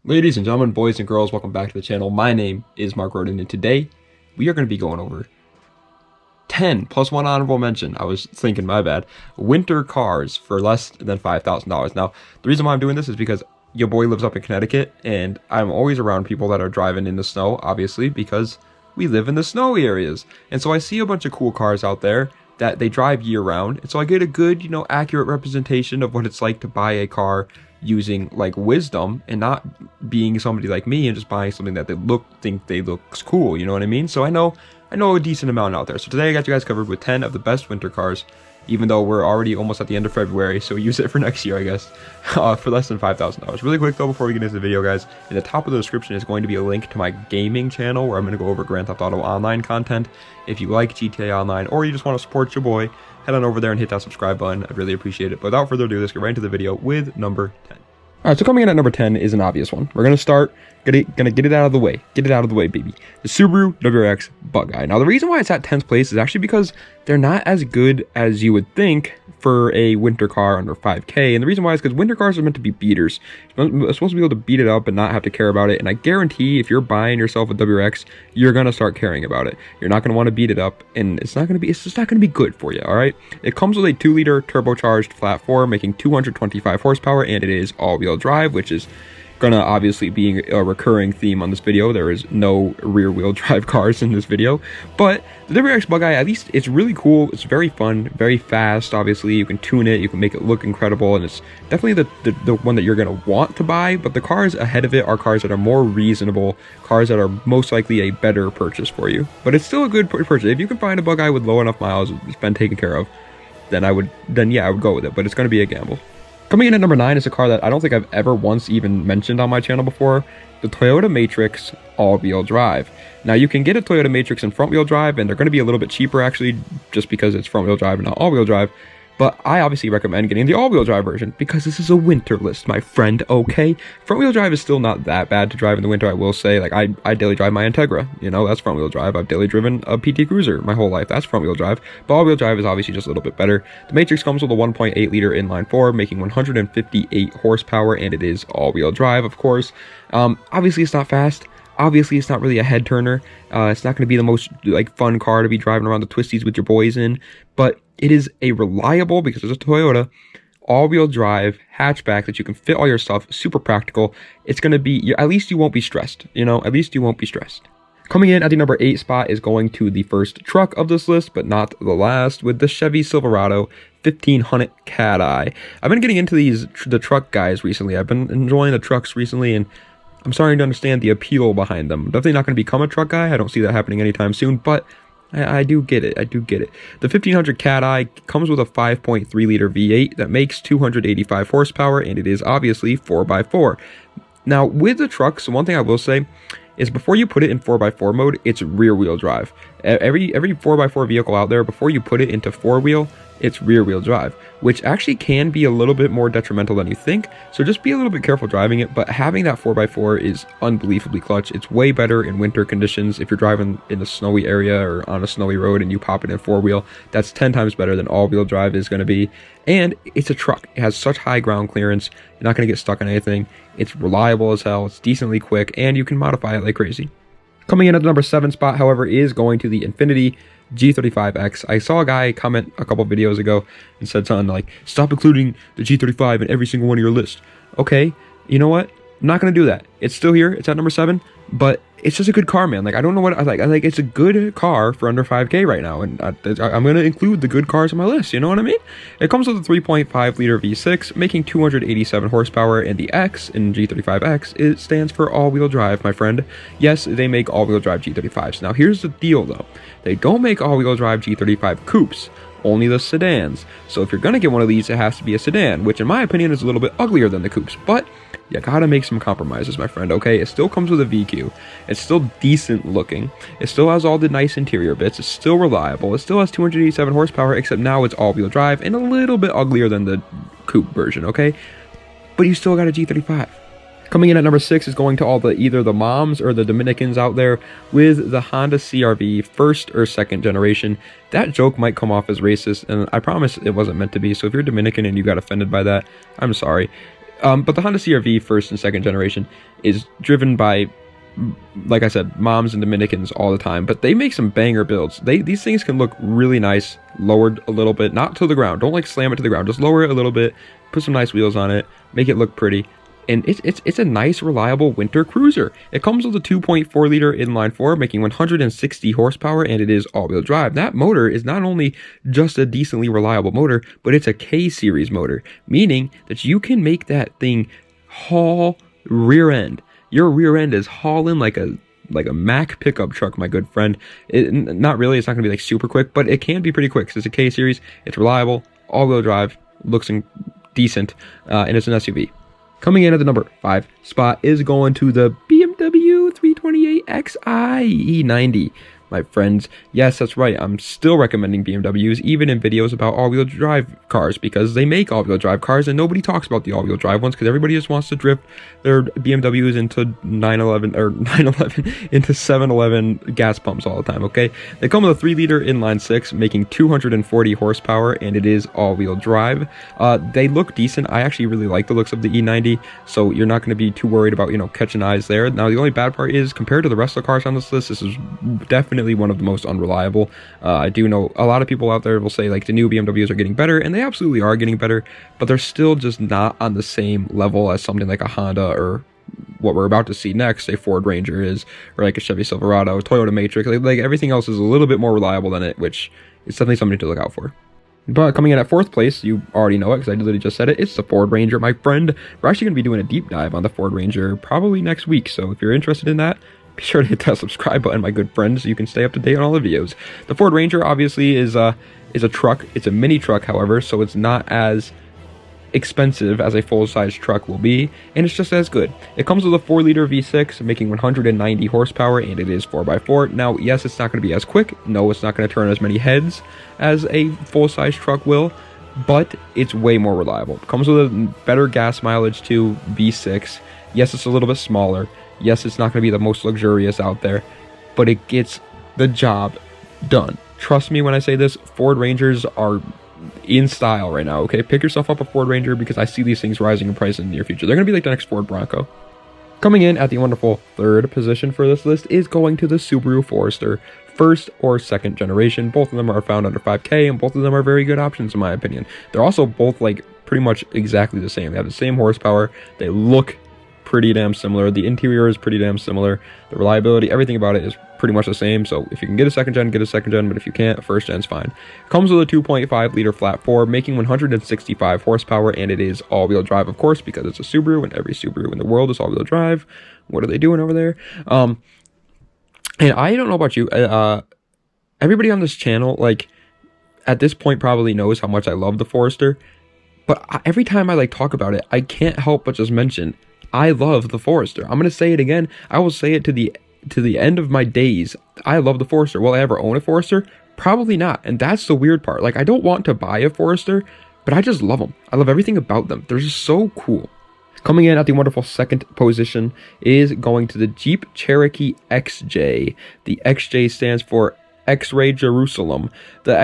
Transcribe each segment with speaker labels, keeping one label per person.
Speaker 1: Ladies and gentlemen, boys and girls, welcome back to the channel. My name is Mark Roden, and today we are going to be going over 10 plus one honorable mention. I was thinking, my bad. Winter cars for less than $5,000. Now, the reason why I'm doing this is because your boy lives up in Connecticut, and I'm always around people that are driving in the snow, obviously, because we live in the snowy areas. And so I see a bunch of cool cars out there that they drive year round. And so I get a good, accurate representation of what it's like to buy a car using like wisdom and not being somebody like me and just buying something that they think looks cool, you know what I mean? So I know a decent amount out there. So today I got you guys covered with 10 of the best winter cars, even though we're already almost at the end of February, so use it for next year, I guess, for less than $5,000. Really quick though, before we get into the video, guys, in the top of the description is going to be a link to my gaming channel where I'm going to go over Grand Theft Auto Online content. If you like GTA Online or you just want to support your boy, head on over there and hit that subscribe button. I'd really appreciate it. But without further ado, let's get right into the video with number 10. Alright, so coming in at number 10 is an obvious one. We're gonna start, gonna get it out of the way. Get it out of the way, baby. The Subaru WRX.Bugeye. Now, the reason why it's at 10th place is actually because they're not as good as you would think for a winter car under 5K. And the reason why is because winter cars are meant to be beaters. You're supposed to be able to beat it up and not have to care about it. And I guarantee if you're buying yourself a WRX, you're gonna start caring about it. You're not gonna want to beat it up, and it's just not gonna be good for you, alright? It comes with a 2-liter turbocharged flat 4, making 225 horsepower, and it is all-wheel drive, which is gonna obviously be a recurring theme on this video. There is no rear-wheel drive cars in this video, but the WRX.Bugeye, at least it's really cool. It's very fun, very fast. Obviously, you can tune it, you can make it look incredible, and it's definitely the one that you're gonna want to buy. But the cars ahead of it are cars that are more reasonable, cars that are most likely a better purchase for you. But it's still a good purchase. If you can find a Bugeye with low enough miles, it's been taken care of, then I would go with it. But it's gonna be a gamble. Coming in at number 9 is a car that I don't think I've ever once even mentioned on my channel before, the Toyota Matrix all-wheel drive. Now, you can get a Toyota Matrix in front-wheel drive, and they're going to be a little bit cheaper, actually, just because it's front-wheel drive and not all-wheel drive. But I obviously recommend getting the all-wheel drive version because this is a winter list, my friend, okay? Front-wheel drive is still not that bad to drive in the winter, I will say. Like, I daily drive my Integra, that's front-wheel drive. I've daily driven a PT Cruiser my whole life. That's front-wheel drive. But all-wheel drive is obviously just a little bit better. The Matrix comes with a 1.8-liter inline-4, making 158 horsepower, and it is all-wheel drive, of course. Obviously, it's not fast. Obviously, it's not really a head turner. It's not going to be the most fun car to be driving around the twisties with your boys in, but it is a reliable, because it's a Toyota, all-wheel drive hatchback that you can fit all your stuff. Super practical. It's going to be, at least you won't be stressed. At least you won't be stressed. Coming in at the number 8 spot is going to the first truck of this list, but not the last, with the Chevy Silverado 1500 Cateye. I've been getting into the truck guys recently. I've been enjoying the trucks recently, and I'm starting to understand the appeal behind them. I'm definitely not going to become a truck guy. I don't see that happening anytime soon, but I do get it. I do get it. The 1500 Cateye comes with a 5.3-liter V8 that makes 285 horsepower, and it is obviously 4x4. Now, with the trucks, one thing I will say is before you put it in 4x4 mode, it's rear-wheel drive. Every 4x4 vehicle out there, before you put it into 4-wheel, it's rear-wheel drive, which actually can be a little bit more detrimental than you think. So just be a little bit careful driving it, but having that 4x4 is unbelievably clutch. It's way better in winter conditions. If you're driving in a snowy area or on a snowy road and you pop it in 4-wheel, that's 10 times better than all-wheel drive is going to be. And it's a truck. It has such high ground clearance. You're not going to get stuck on anything. It's reliable as hell. It's decently quick, and you can modify it like crazy. Coming in at the number 7 spot, however, is going to the Infiniti G35X. I saw a guy comment a couple videos ago and said something like, stop including the G35 in every single one of your list. Okay, you know what? I'm not going to do that. It's still here. It's at number 7, but it's just a good car, man. I don't know what I like. It's a good car for under 5K right now, and I'm going to include the good cars on my list. You know what I mean? It comes with a 3.5-liter V6, making 287 horsepower, and the X in G35X, it stands for all-wheel drive, my friend. Yes, they make all-wheel drive G35s. Now, here's the deal, though. They don't make all-wheel drive G35 coupes, only the sedans. So if you're going to get one of these, it has to be a sedan, which in my opinion is a little bit uglier than the coupes, but you gotta make some compromises, my friend, okay? It still comes with a VQ. It's still decent looking. It still has all the nice interior bits. It's still reliable. It still has 287 horsepower, except now it's all-wheel drive and a little bit uglier than the coupe version, okay? But you still got a G35. Coming in at number 6 is going to all either the moms or the Dominicans out there with the Honda CR-V first or second generation. That joke might come off as racist, and I promise it wasn't meant to be. So if you're Dominican and you got offended by that, I'm sorry. But the Honda CR-V first and second generation is driven by, like I said, moms and Dominicans all the time, but they make some banger builds. These things can look really nice, lowered a little bit, not to the ground. Don't like slam it to the ground, just lower it a little bit, put some nice wheels on it, make it look pretty. And it's a nice, reliable winter cruiser. It comes with a 2.4 liter inline four, making 160 horsepower, and it is all-wheel drive. That motor is not only just a decently reliable motor, but it's a K-series motor, meaning that you can make that thing haul rear end. Your rear end is hauling like a Mack pickup truck, my good friend. Not really, it's not gonna be like super quick, but it can be pretty quick because it's a K-series, it's reliable, all-wheel drive, looks decent, and it's an SUV. Coming in at the number 5 spot is going to the BMW 328xi E90. My friends, yes, that's right, I'm still recommending BMWs, even in videos about all-wheel drive cars, because they make all-wheel drive cars, and nobody talks about the all-wheel drive ones, because everybody just wants to drift their BMWs into 911, into 7-Eleven gas pumps all the time, okay? They come with a 3-liter inline 6, making 240 horsepower, and it is all-wheel drive. They look decent. I actually really like the looks of the E90, so you're not going to be too worried about, you know, catching eyes there. Now, the only bad part is, compared to the rest of the cars on this list, this is definitely one of the most unreliable. I do know a lot of people out there will say like the new BMWs are getting better, and they absolutely are getting better, but they're still just not on the same level as something like a Honda or what we're about to see next, a Ford Ranger is, or like a Chevy Silverado, Toyota Matrix. Like everything else is a little bit more reliable than it, which is definitely something to look out for. But coming in at 4th place, you already know it because I literally just said it, it's the Ford Ranger, my friend. We're actually going to be doing a deep dive on the Ford Ranger probably next week, so if you're interested in that, be sure to hit that subscribe button, my good friend, so you can stay up to date on all the videos. The Ford Ranger obviously is a truck. It's a mini truck, however, so it's not as expensive as a full-size truck will be, and it's just as good. It comes with a 4-liter V6, making 190 horsepower, and it is 4x4. Now, yes, it's not going to be as quick. No, it's not going to turn as many heads as a full-size truck will, but it's way more reliable. It comes with a better gas mileage too, V6. Yes, it's a little bit smaller. Yes, it's not going to be the most luxurious out there, but it gets the job done. Trust me when I say this, Ford Rangers are in style right now, okay? Pick yourself up a Ford Ranger because I see these things rising in price in the near future. They're going to be like the next Ford Bronco. Coming in at the wonderful 3rd position for this list is going to the Subaru Forester. 1st or 2nd generation. Both of them are found under 5K, and both of them are very good options in my opinion. They're also both like pretty much exactly the same. They have the same horsepower. They look pretty damn similar. The interior is pretty damn similar. The reliability, everything about it is pretty much the same. So if you can get a 2nd gen, get a 2nd gen, but if you can't, a 1st gen's fine. Comes with a 2.5 liter flat 4, making 165 horsepower, and it is all-wheel drive, of course, because it's a Subaru, and every Subaru in the world is all-wheel drive. What are they doing over there? And I don't know about you, everybody on this channel, like, at this point probably knows how much I love the Forester, but every time I like talk about it, I can't help but just mention I love the Forester. I'm gonna say it again. I will say it to the end of my days. I love the Forester. Will I ever own a Forester? Probably not. And that's the weird part. Like, I don't want to buy a Forester, but I just love them. I love everything about them. They're just so cool. Coming in at the wonderful 2nd position is going to the Jeep Cherokee XJ. The XJ stands for X-Ray Jerusalem. The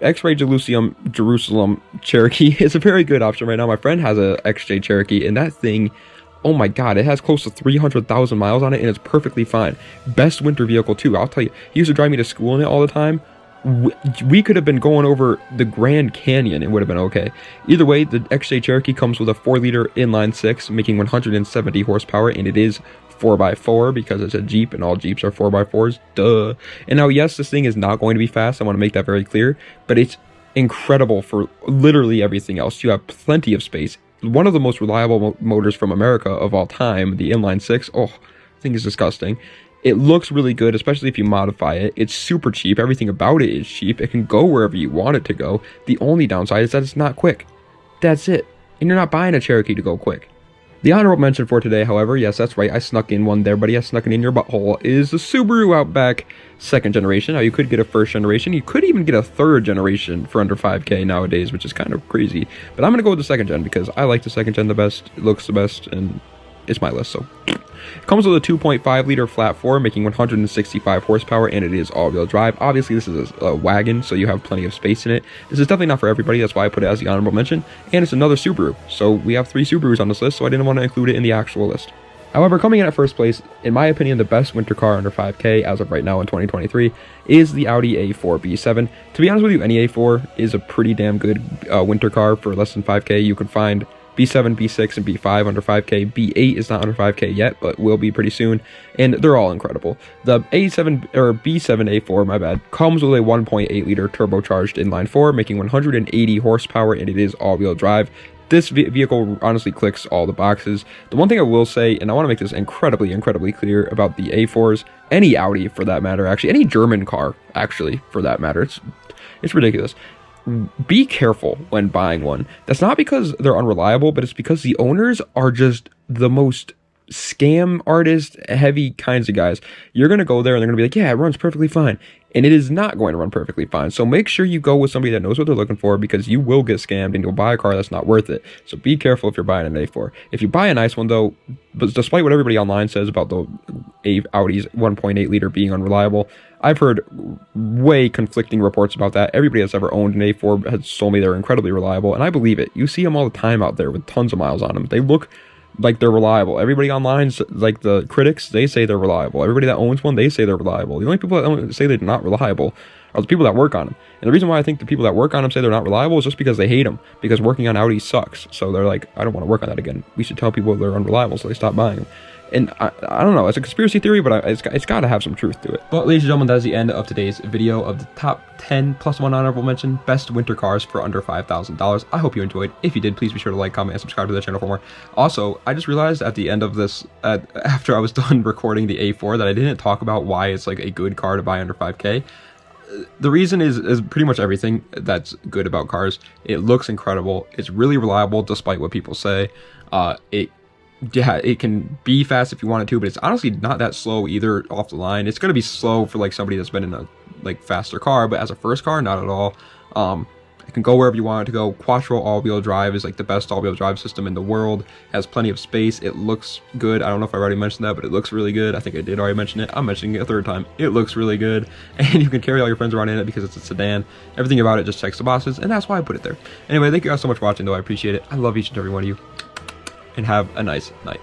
Speaker 1: X-Ray Jerusalem Cherokee is a very good option right now. My friend has a XJ Cherokee, and that thing, oh my god, it has close to 300,000 miles on it, and it's perfectly fine. Best winter vehicle too. I'll tell you, he used to drive me to school in it all the time. We could have been going over the Grand Canyon, it would have been okay. Either way, the XJ Cherokee comes with a 4-liter inline 6, making 170 horsepower, and it is 4x4 because it's a Jeep, and all Jeeps are 4x4s, duh. And now, yes, this thing is not going to be fast, I want to make that very clear, but it's incredible for literally everything else. You have plenty of space. One of the most reliable motors from America of all time, the inline 6, oh, I think it's disgusting. It looks really good, especially if you modify it. It's super cheap. Everything about it is cheap. It can go wherever you want it to go. The only downside is that it's not quick. That's it. And you're not buying a Cherokee to go quick. The honorable mention for today, however, yes, that's right, I snuck in one there, buddy. I snuck it in your butthole, is the Subaru Outback 2nd generation. Now, you could get a 1st generation. You could even get a 3rd generation for under 5K nowadays, which is kind of crazy. But I'm going to go with the 2nd gen because I like the 2nd gen the best. It looks the best, and it's my list, so It comes with a 2.5 liter flat 4, making 165 horsepower, and it is all-wheel drive. Obviously, this is a wagon, so you have plenty of space in it. This is definitely not for everybody, that's why I put it as the honorable mention, and it's another Subaru. So we have 3 Subarus on this list, so I didn't want to include it in the actual list. However, coming in at first place, in my opinion, the best winter car under 5K as of right now in 2023 is the Audi A4 B7. To be honest with you, any A4 is a pretty damn good winter car for less than 5K. You can find B7, B6, and B5 under 5K. B8 is not under 5K yet, but will be pretty soon, and they're all incredible. The A7 or B7 A4, my bad, comes with a 1.8 liter turbocharged inline 4, making 180 horsepower, and it is all-wheel drive. This vehicle honestly clicks all the boxes. The one thing I will say, and I want to make this incredibly clear about the A4s, any Audi for that matter, actually, any German car, actually, for that matter, it's ridiculous. Be careful when buying one. That's not because they're unreliable, but it's because the owners are just the most scam artist heavy kinds of guys. You're going to go there and they're going to be like, yeah, it runs perfectly fine. And it is not going to run perfectly fine. So make sure you go with somebody that knows what they're looking for, because you will get scammed and you'll buy a car that's not worth it. So be careful if you're buying an A4. If you buy a nice one though, but despite what everybody online says about the Audi's 1.8 liter being unreliable, I've heard way conflicting reports about that. Everybody that's ever owned an A4 has told me they're incredibly reliable, and I believe it. You see them all the time out there with tons of miles on them. They look like they're reliable. Everybody online, like the critics, they say they're reliable. Everybody that owns one, they say they're reliable. The only people that say they're not reliable are the people that work on them. And the reason why I think the people that work on them say they're not reliable is just because they hate them. Because working on Audi sucks. So they're like, I don't want to work on that again. We should tell people they're unreliable so they stop buying them. And I don't know, it's a conspiracy theory, but it's got to have some truth to it. But ladies and gentlemen, that is the end of today's video of the top 10 plus 1 honorable mention best winter cars for under $5,000. I hope you enjoyed. If you did, please be sure to like, comment, and subscribe to the channel for more. Also, I just realized at the end of this, after I was done recording the A4, that I didn't talk about why it's like a good car to buy under 5K. The reason is pretty much everything that's good about cars. It looks incredible. It's really reliable despite what people say. It can be fast if you want it to, but it's honestly not that slow either off the line. It's going to be slow for like somebody that's been in a like faster car, but as a first car, not at all. It can go wherever you want it to go. Quattro all-wheel drive is like the best all-wheel drive system in the world. Has plenty of space. It looks good. I don't know if I already mentioned that, but it looks really good. I think I did already mention it. I'm mentioning it a third time. It looks really good, and you can carry all your friends around in it because it's a sedan. Everything about it just checks the boxes, and that's why I put it there. Anyway, thank you guys so much for watching, though. I appreciate it. I love each and every one of you, and have a nice night.